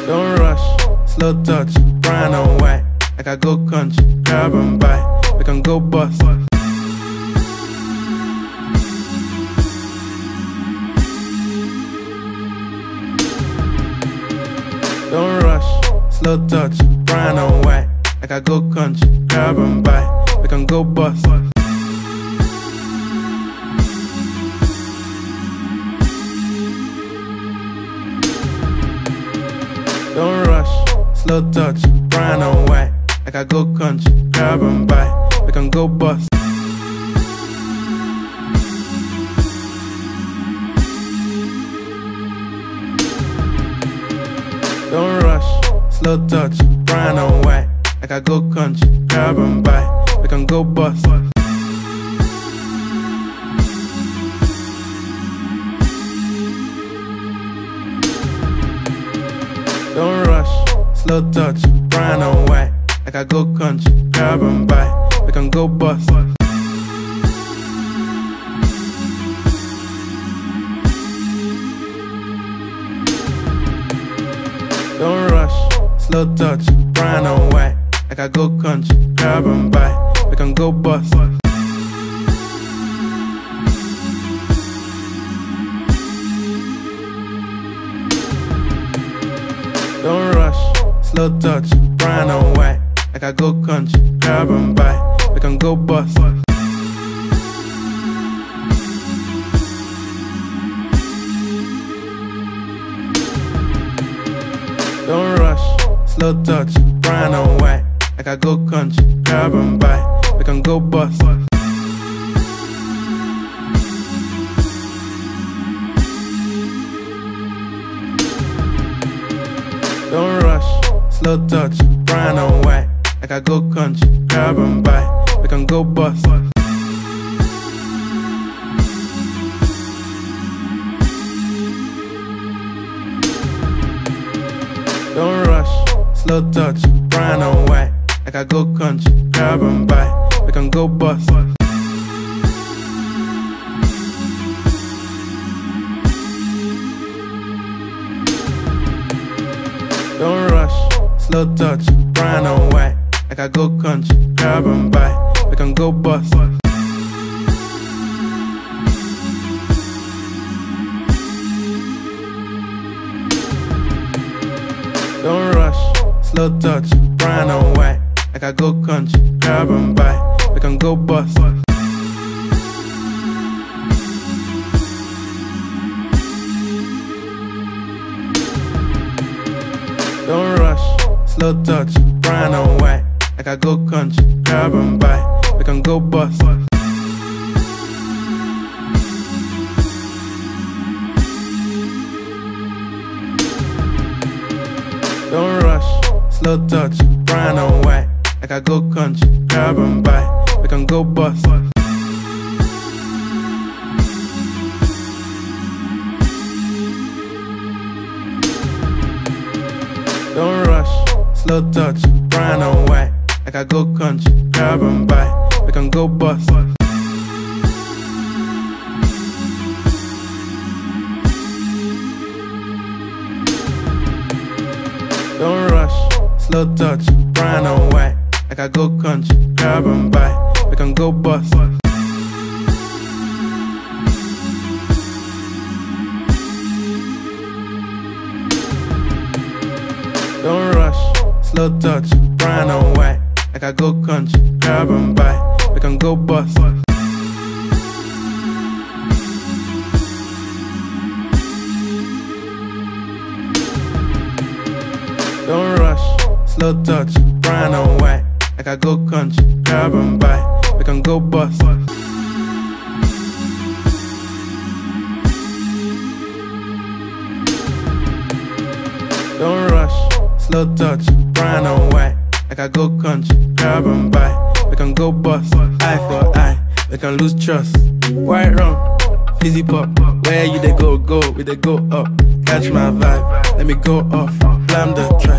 Don't rush, slow touch, brown and white. Like I go country, grab and buy. We can go bust. Don't rush, slow touch, brown and white. Like I go country, grab and buy. We can go bust. Don't rush, slow touch, brown and white. Like I go country, grab and buy. We can go bust. Don't rush, slow touch, brown and white. Like I go country, grab and buy. We can go bust. Don't rush, slow touch, brown and white. Like I go country, grab and buy. We can go bust. Don't rush, slow touch, brown and white. Like I go country, grab and buy. We can go bust. Don't rush, slow touch, brown and white. Like I go country, grab and buy. We can go bust. Don't rush, slow touch, brown and white. Like I go country, grab and buy. We can go bust. Don't rush, slow touch, brown and white. Like I go country, grab and buy. We can go bust. Don't rush, slow touch, brown and white. Like I go country, grab and buy. We can go bust. Don't rush, slow touch, brown and white. Like I go country, grab and buy. We can go bust. Don't rush, slow touch, brown and white. Like I go country, grab and buy. We can go bust. Don't rush, slow touch, brown and white. Like I go country, grab and buy. We can go bust. Don't rush, slow touch, brown and white. Like I go country, grab and buy. We can go bust. Don't rush, slow touch, brown and white. Like I go country, grab and buy. We can go bust. Don't rush, slow touch, brown and white. Like I go country, grab and buy. We can go bust. Don't rush, slow touch, brown and white. Like I go country, grab and buy. We can go bust. Don't rush, slow touch, brown and white. Like I go country, grab and buy. We can go bust. Don't rush, slow touch, brown and white. Like I go country, grab and buy. We can go bust. Eye for eye, we can lose trust. White rum, fizzy pop. Where you they go, we they go up. Catch my vibe, let me go off. Blam the track.